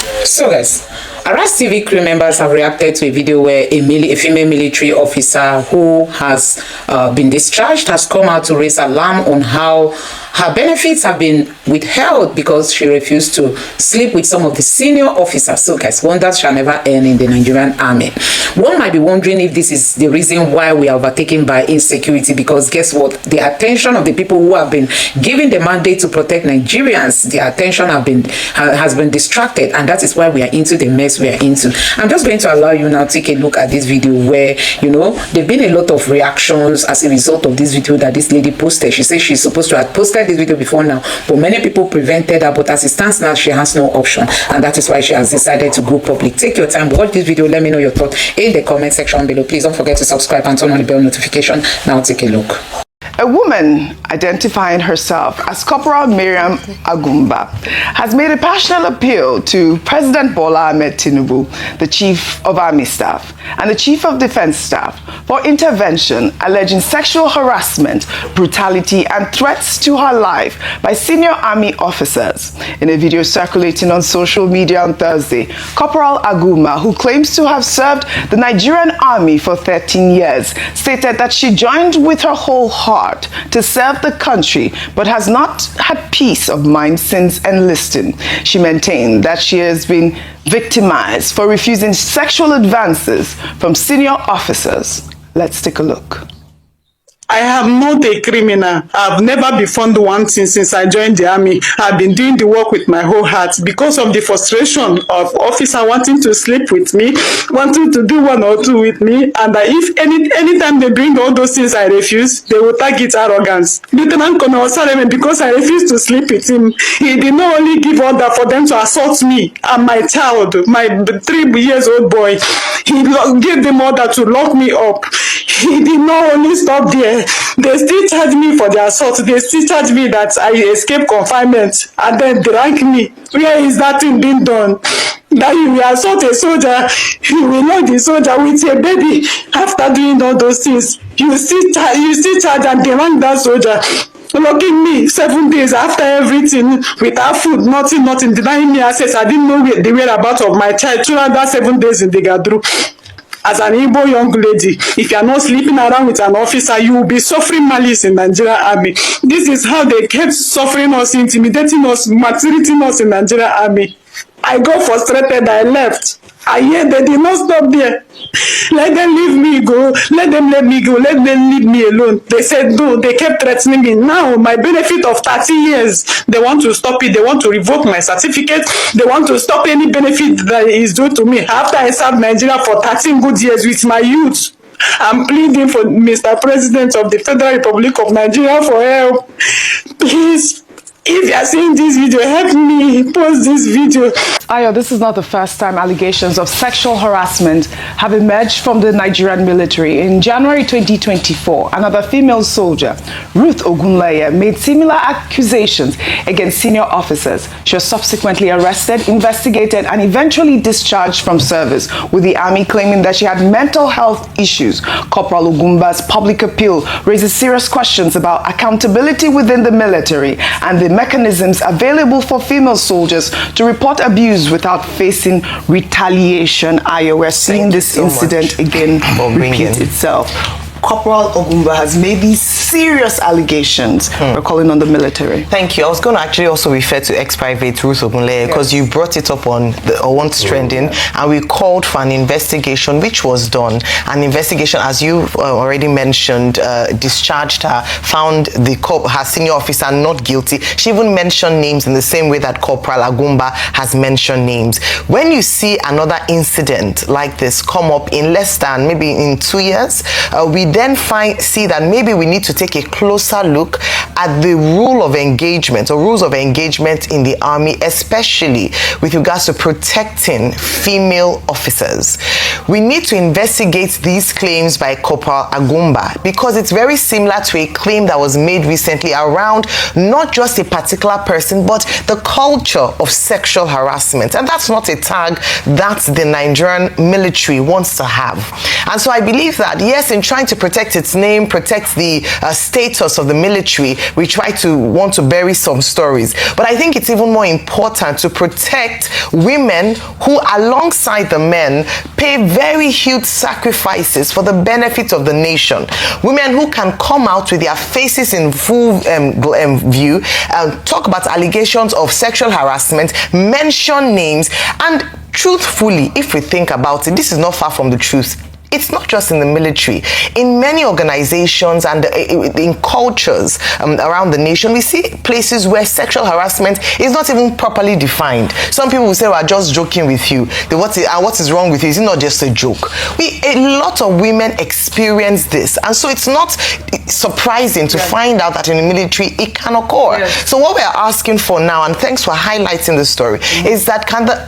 So guys, Harass TV crew members have reacted to a video where a female military officer who has been discharged has come out to raise alarm on how her benefits have been withheld because she refused to sleep with some of the senior officers. So guys, wonders shall never end in the Nigerian army. One might be wondering if this is the reason why we are overtaken by insecurity, because guess what? The attention of the people who have been given the mandate to protect Nigerians, the attention has been distracted, and that is why we are into the mess we are into. I'm just going to allow you now to take a look at this video where, you know, there've been a lot of reactions as a result of this video that this lady posted. She says she's supposed to have posted this video before now, but many people prevented her. But as it stands now, she has no option, and that is why she has decided to go public. Take your time, watch this video, let me know your thoughts in the comment section below. Please don't forget to subscribe and turn on the bell notification. Now take a look. A woman identifying herself as Corporal Miriam Agumba has made a passionate appeal to President Bola Ahmed Tinubu, the Chief of Army Staff, and the Chief of Defense Staff for intervention alleging sexual harassment, brutality, and threats to her life by senior army officers. In a video circulating on social media on Thursday, Corporal Agumba, who claims to have served the Nigerian army for 13 years, stated that she joined with her whole heart to serve the country, but has not had peace of mind since enlisting. She maintained that she has been victimized for refusing sexual advances from senior officers. Let's take a look. I am not a criminal. I've never been found wanting since I joined the army. I've been doing the work with my whole heart. Because of the frustration of officer wanting to sleep with me, wanting to do one or two with me, and if anytime they bring all those things I refuse, they will target arrogance. Lieutenant Colonel Salem, because I refused to sleep with him, he did not only give order for them to assault me and my child, my 3-year-old boy, he gave them order to lock me up. He did not only stop there. They still charge me for the assault. They still charge me that I escaped confinement, and then they rank me. Where is that thing being done? That you will assault a soldier, you will lock the soldier with a baby. After doing all those things, you still charge and they rank that soldier. Locking me 7 days after everything, without food, nothing, denying me access. I didn't know the whereabouts of my child throughout that 7 days in the Gadru. As an Igbo young lady, if you are not sleeping around with an officer, you will be suffering malice in Nigerian army. This is how they kept suffering us, intimidating us, maltreating us in Nigerian army. I got frustrated, I left. I hear they did not stop there. Let them leave me go. Let them let me go. Let them leave me alone. They said no. They kept threatening me. Now, my benefit of 30 years, they want to stop it. They want to revoke my certificate. They want to stop any benefit that is due to me. After I served Nigeria for 13 good years with my youth, I'm pleading for Mr. President of the Federal Republic of Nigeria for help. Please, if you are seeing this video, help me post this video. Ayo, this is not the first time allegations of sexual harassment have emerged from the Nigerian military. In January 2024, another female soldier, Ruth Ogunleye, made similar accusations against senior officers. She was subsequently arrested, investigated, and eventually discharged from service, with the army claiming that she had mental health issues. Corporal Ogumba's public appeal raises serious questions about accountability within the military and the mechanisms available for female soldiers to report abuse without facing retaliation. Ayo, we're seeing this incident again repeat itself. Corporal Ogumba has made these serious allegations. We're calling on the military. Thank you. I was going to actually also refer to ex-private Ruth Ogunleye because you brought it up on what's trending, and we called for an investigation, which was done. An investigation, as you already mentioned, discharged her, found her senior officer not guilty. She even mentioned names in the same way that Corporal Agumba has mentioned names. When you see another incident like this come up in less than maybe in 2 years, we then see that maybe we need to take a closer look at the rules of engagement in the army, especially with regards to protecting female officers. We need to investigate these claims by Corporal Agumba because it's very similar to a claim that was made recently around not just a particular person, but the culture of sexual harassment. And that's not a tag that the Nigerian military wants to have. And so I believe that, yes, in trying to protect its name, protect the status of the military, we try to want to bury some stories. But I think it's even more important to protect women who, alongside the men, pay very huge sacrifices for the benefit of the nation. Women who can come out with their faces in full view, talk about allegations of sexual harassment, mention names, and truthfully, if we think about it, this is not far from the truth. It's not just in the military. In many organizations and in cultures around the nation, we see places where sexual harassment is not even properly defined. Some people will say, well, I'm just joking with you. What is wrong with you? Is it not just a joke? A lot of women experience this. And so it's not surprising to find out that in the military, it can occur. Yes. So what we're asking for now, and thanks for highlighting the story, is that can the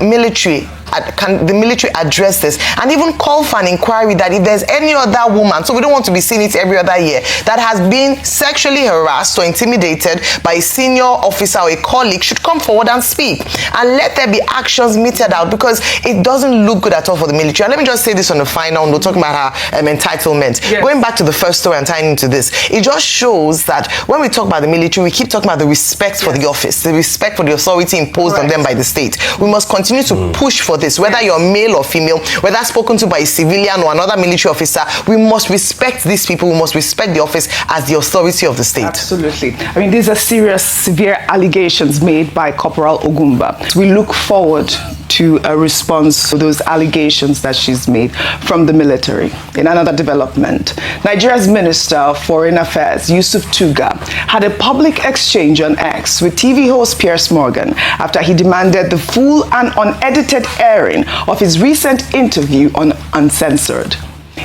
military address this and even call for an inquiry that if there's any other woman, so we don't want to be seeing it every other year, that has been sexually harassed or intimidated by a senior officer or a colleague, should come forward and speak, and let there be actions meted out, because it doesn't look good at all for the military. And let me just say this on the final note, talking about her entitlement. Yes. Going back to the first story and tying into this, it just shows that when we talk about the military, we keep talking about the respect for the office, the respect for the authority imposed on them by the state. We must continue to push for this, whether you're male or female, whether spoken to by a civilian or another military officer. We must respect these people. We must respect the office as the authority of the state. Absolutely. I mean, these are serious, severe allegations made by Corporal Ogumba. We look forward to a response to those allegations that she's made from the military. In another development, Nigeria's Minister of Foreign Affairs, Yusuf Tuga, had a public exchange on X with TV host Piers Morgan after he demanded the full and unedited airing of his recent interview on Uncensored.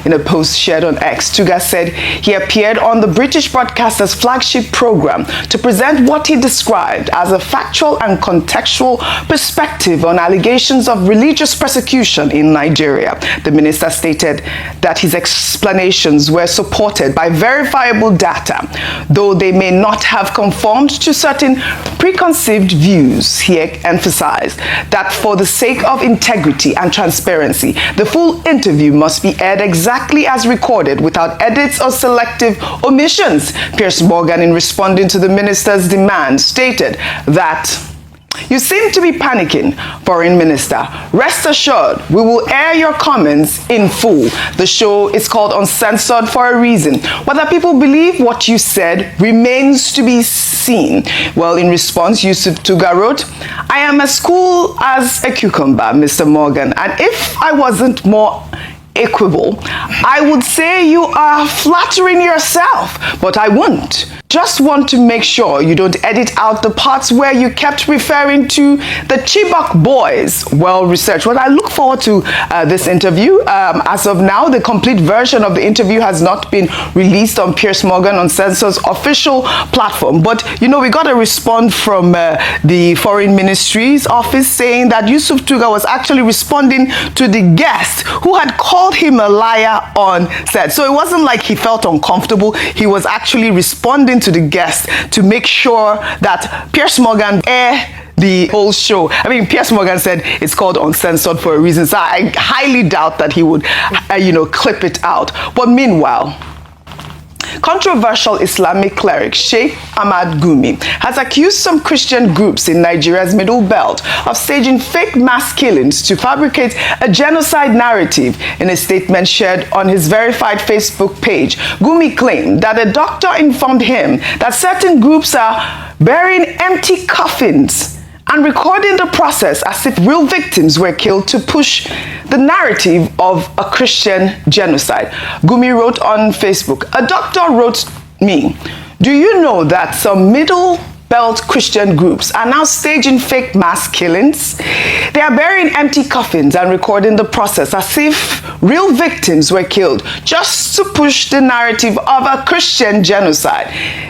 In a post shared on X, Tuga said he appeared on the British broadcaster's flagship program to present what he described as a factual and contextual perspective on allegations of religious persecution in Nigeria. The minister stated that his explanations were supported by verifiable data, though they may not have conformed to certain preconceived views. He emphasized that for the sake of integrity and transparency, the full interview must be aired exactly as recorded, without edits or selective omissions. Piers Morgan, in responding to the minister's demand, stated that, "You seem to be panicking, Foreign Minister. Rest assured, we will air your comments in full. The show is called Uncensored for a reason. Whether people believe what you said remains to be seen." Well, in response, Yusuf Tuga wrote, "I am as cool as a cucumber, Mr. Morgan, and if I wasn't more equable, I would say you are flattering yourself, but I won't. Just want to make sure you don't edit out the parts where you kept referring to the Chibok boys. Well researched." Well, I look forward to this interview. As of now, the complete version of the interview has not been released on Piers Morgan Uncensored's official platform. But, you know, we got a response from the Foreign Ministry's office saying that Yusuf Tuga was actually responding to the guest who had called him a liar on set. So it wasn't like he felt uncomfortable. He was actually responding to the guest to make sure that Piers Morgan air the whole show. I mean, Piers Morgan said it's called Uncensored for a reason, so I highly doubt that he would, clip it out. But meanwhile, controversial Islamic cleric Sheikh Ahmad Gumi has accused some Christian groups in Nigeria's Middle Belt of staging fake mass killings to fabricate a genocide narrative. In a statement shared on his verified Facebook page, Gumi claimed that a doctor informed him that certain groups are burying empty coffins and recording the process as if real victims were killed to push the narrative of a Christian genocide. Gumi wrote on Facebook, "A doctor wrote me, do you know that some Middle Belt Christian groups are now staging fake mass killings? They are burying empty coffins and recording the process as if real victims were killed just to push the narrative of a Christian genocide.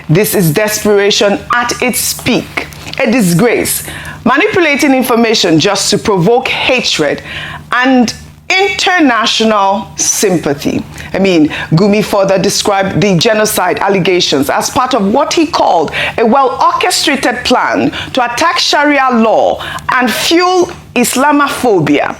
This is desperation at its peak. A disgrace, manipulating information just to provoke hatred and international sympathy." I mean, Gumi further described the genocide allegations as part of what he called a well-orchestrated plan to attack Sharia law and fuel Islamophobia.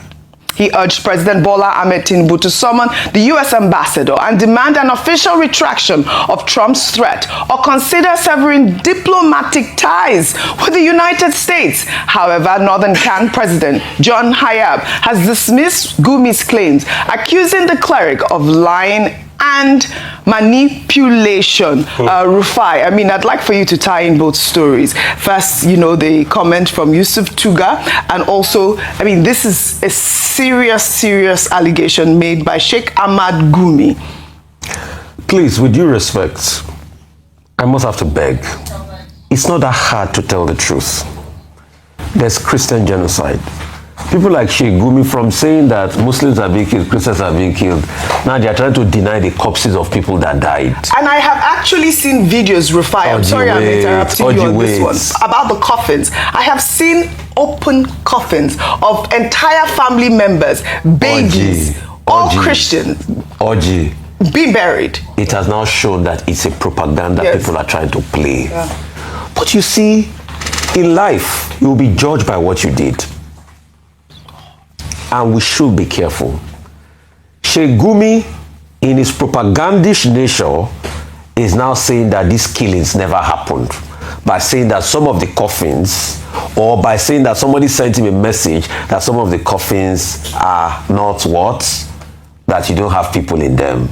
He urged President Bola Ahmed Tinubu to summon the U.S. ambassador and demand an official retraction of Trump's threat or consider severing diplomatic ties with the United States. However, Northern Can President John Hayab has dismissed Gumi's claims, accusing the cleric of lying and manipulation. Rufai, I mean, I'd like for you to tie in both stories. First, you know, the comment from Yusuf Tuga, and also, I mean, this is a serious allegation made by Sheikh Ahmad Gumi. Please, with due respect, I must have to beg. It's not that hard to tell the truth. There's Christian genocide. People like Sheikh Gumi, from saying that Muslims are being killed, Christians are being killed, now they are trying to deny the corpses of people that died. And I have actually seen videos, Rufai, I'm sorry I'm interrupting you on this one, about the coffins. I have seen open coffins of entire family members, babies, all Christians, being buried. It has now shown that it's a propaganda people are trying to play. Yeah. But you see, in life, you will be judged by what you did. And we should be careful. Sheikh Gumi, in his propagandish nature, is now saying that these killings never happened, by saying that some of the coffins, or by saying that somebody sent him a message that some of the coffins are not what? That you don't have people in them.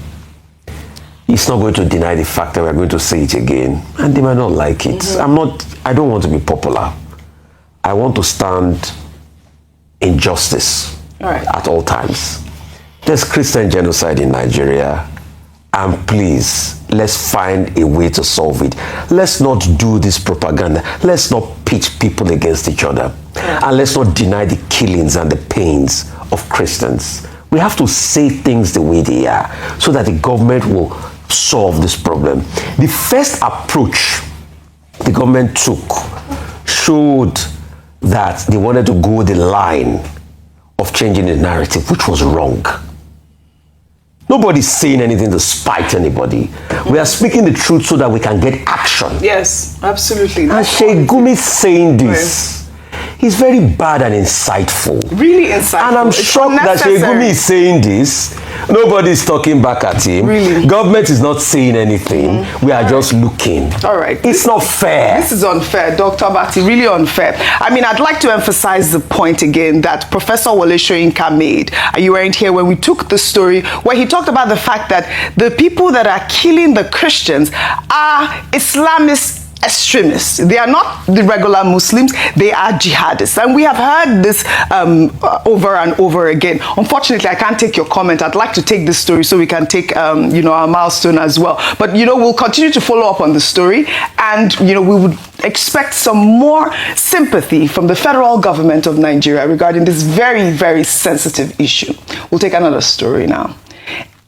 He's not going to deny the fact that we're going to say it again, and they might not like it. I don't want to be popular. I want to stand in justice. At all times. There's Christian genocide in Nigeria, and please, let's find a way to solve it. Let's not do this propaganda. Let's not pit people against each other, and let's not deny the killings and the pains of Christians. We have to say things the way they are so that the government will solve this problem. The first approach the government took showed that they wanted to go the line of changing the narrative, which was wrong. Nobody's saying anything to spite anybody. We are speaking the truth so that we can get action. Yes, absolutely. And Sheikh Gumi saying this, he's very bad and insightful. Really insightful. And I'm shocked that Sheikh Gumi is saying this. Nobody's talking back at him. Really? Government is not saying anything. We are just looking. All right. It's not fair. This is unfair, Dr. Bati, really unfair. I mean, I'd like to emphasize the point again that Professor Wole Soyinka made. You weren't here when we took the story where he talked about the fact that the people that are killing the Christians are Islamist extremists. They are not the regular Muslims, they are jihadists. And we have heard this over and over again. Unfortunately, I can't take your comment. I'd like to take this story so we can take, you know, our milestone as well. But, you know, we'll continue to follow up on the story, and, you know, we would expect some more sympathy from the federal government of Nigeria regarding this very sensitive issue. We'll take another story now.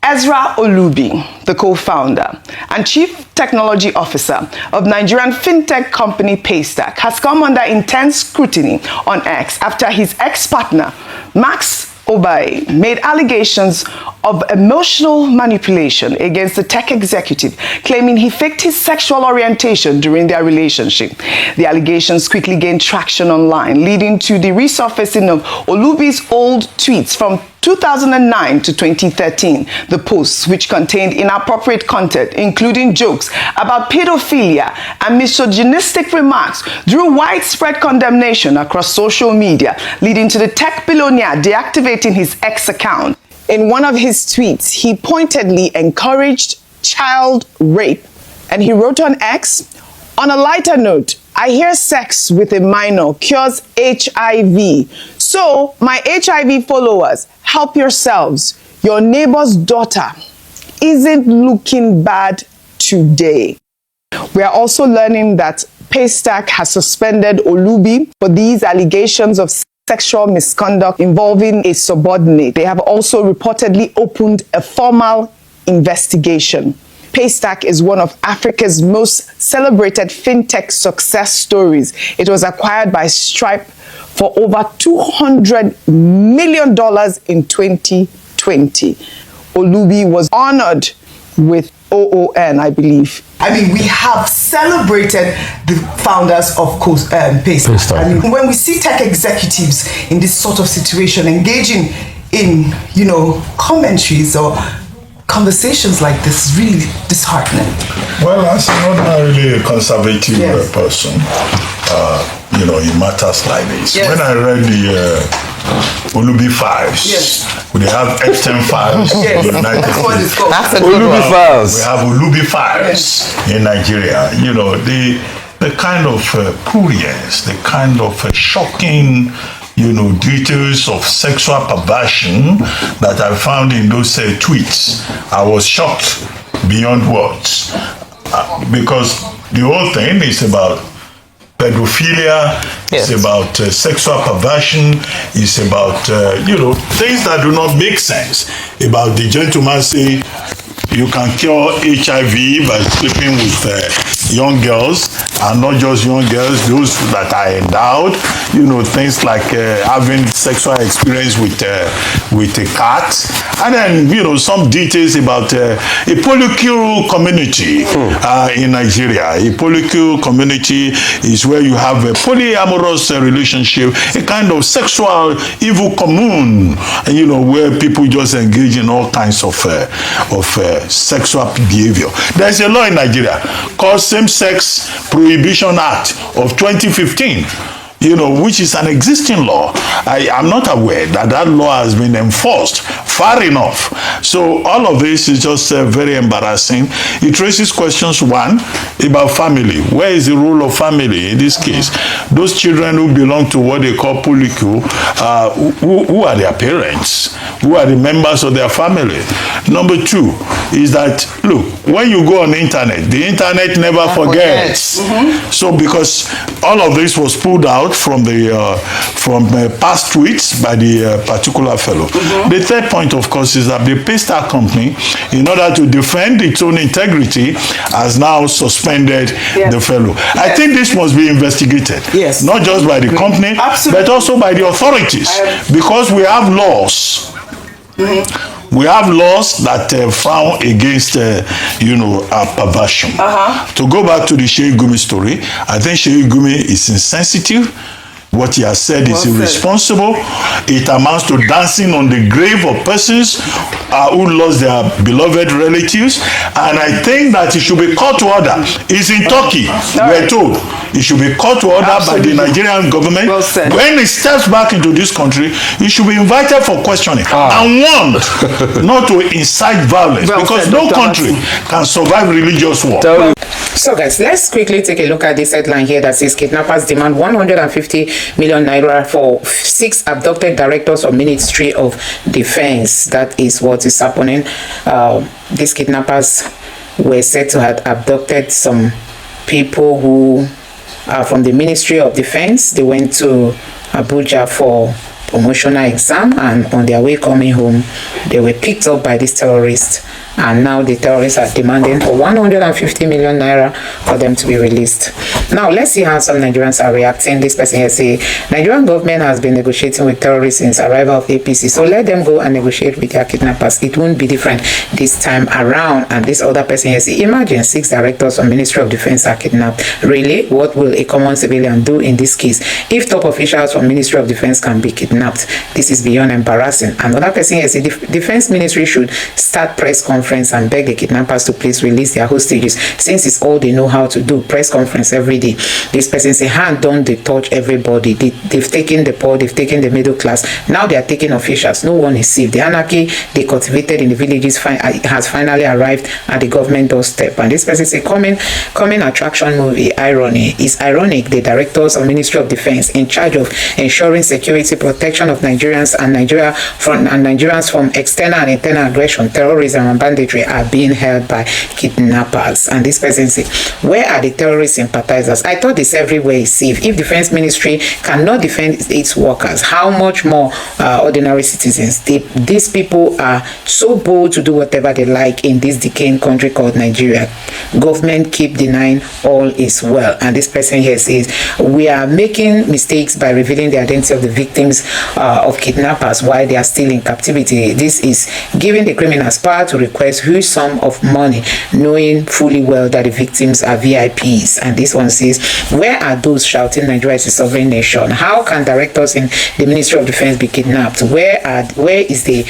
Ezra Olubi, the co-founder and chief technology officer of Nigerian fintech company Paystack, has come under intense scrutiny on X after his ex-partner, Max Obaye, made allegations of emotional manipulation against the tech executive, claiming he faked his sexual orientation during their relationship. The allegations quickly gained traction online, leading to the resurfacing of Olubi's old tweets from 2009 to 2013, the posts, which contained inappropriate content, including jokes about pedophilia and misogynistic remarks, drew widespread condemnation across social media, leading to the tech billionaire deactivating his X account. In one of his tweets, he pointedly encouraged child rape, and he wrote on X, "On a lighter note, I hear sex with a minor cures HIV. So, my HIV followers, help yourselves. Your neighbor's daughter isn't looking bad today." We are also learning that Paystack has suspended Olubi for these allegations of sexual misconduct involving a subordinate. They have also reportedly opened a formal investigation. Paystack is one of Africa's most celebrated fintech success stories. It was acquired by Stripe for over $200 million in 2020. Olubi was honored with OON, I believe. I mean, we have celebrated the founders of Paystack. I mean, when we see tech executives in this sort of situation engaging in, commentaries or conversations like this is really disheartening. Well, as an ordinarily conservative person, in matters like this, when I read the Olubi files, we have Epstein files in the United States. That's a good one. Files. We have Olubi files in Nigeria. The kind of prurience, the kind of shocking details of sexual perversion that I found in those tweets. I was shocked beyond words because the whole thing is about pedophilia, it's about sexual perversion, it's about, things that do not make sense. About the gentleman say you can cure HIV by sleeping with young girls, and not just young girls, those that are endowed, things like having sexual experience with a cat, and then, some details about a polycule community in Nigeria. A polycule community is where you have a polyamorous relationship, a kind of sexual evil commune, where people just engage in all kinds of sexual behavior. There's a law in Nigeria called Same-Sex Prohibition Act of 2015. Which is an existing law. I am not aware that law has been enforced far enough. So all of this is just very embarrassing. It raises questions, one, about family. Where is the role of family in this case? Those children who belong to what they call polycule, who are their parents? Who are the members of their family? Number two is that, look, when you go on the internet never forgets. So because all of this was pulled out from past tweets by the particular fellow. The third point, of course, is that the Paystar company, in order to defend its own integrity, has now suspended the fellow. I think this must be investigated, not just by the company, but also by the authorities, because we have laws. We have laws that frown against, perversion. To go back to the Sheikh Gumi story, I think Sheikh Gumi is insensitive. What he has said is irresponsible. It amounts to dancing on the grave of persons who lost their beloved relatives. And I think that it should be called to order. It's in Turkey, we're told. It should be called to order by the Nigerian government. When he steps back into this country, he should be invited for questioning and warned not to incite violence, because no country can survive religious war. So guys, let's quickly take a look at this headline here that says kidnappers demand 150 million naira for 6 abducted directors of Ministry of Defense. That is what is happening. These kidnappers were said to have abducted some people who are from the Ministry of Defense. They went to Abuja for promotional exam, and on their way coming home, they were picked up by these terrorists. And now the terrorists are demanding for 150 million naira for them to be released. Now, let's see how some Nigerians are reacting. This person here say, Nigerian government has been negotiating with terrorists since arrival of APC. So let them go and negotiate with their kidnappers. It won't be different this time around. And this other person here say, imagine 6 directors of Ministry of Defense are kidnapped. Really? What will a common civilian do in this case? If top officials from Ministry of Defense can be kidnapped, this is beyond embarrassing. Another person here say, the Defense Ministry should start press conference and beg the kidnappers to please release their hostages, since it's all they know how to do. Press conference every day. This person say, hand don't they touch everybody. They've taken the poor, they've taken the middle class. Now they are taking officials. No one is safe. The anarchy they cultivated in the villages has finally arrived at the government doorstep. And this person say, coming attraction movie, irony. It's ironic the directors of Ministry of Defense in charge of ensuring security, protection of Nigerians and Nigerians from external and internal aggression, terrorism and banditry are being held by kidnappers. And this person say, where are the terrorist sympathizers? I thought this everywhere is safe. If Defense Ministry cannot defend its workers, how much more ordinary citizens? These people are so bold to do whatever they like in this decaying country called Nigeria. Government keep denying all is well. And this person here says, we are making mistakes by revealing the identity of the victims of kidnappers while they are still in captivity. This is giving the criminals power to request request huge sum of money, knowing fully well that the victims are VIPs. And this one says, where are those shouting Nigeria is a sovereign nation? How can directors in the Ministry of Defense be kidnapped? Where is the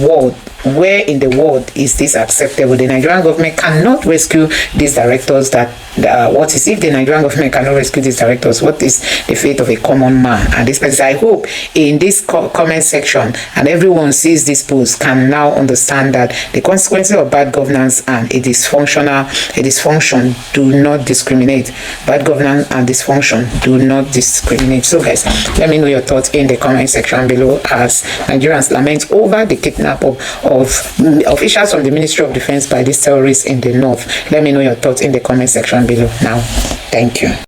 world? Where in the world is this acceptable? The Nigerian government cannot rescue these directors. What is if the Nigerian government cannot rescue these directors? What is the fate of a common man? And this person, I hope in this comment section and everyone sees this post can now understand that the consequences of bad governance and a dysfunction do not discriminate. Bad governance and dysfunction do not discriminate. So guys, let me know your thoughts in the comment section below as Nigerians lament over the kidnap of officials from the Ministry of Defense by these terrorists in the north. Let me know your thoughts in the comment section below now. Thank you.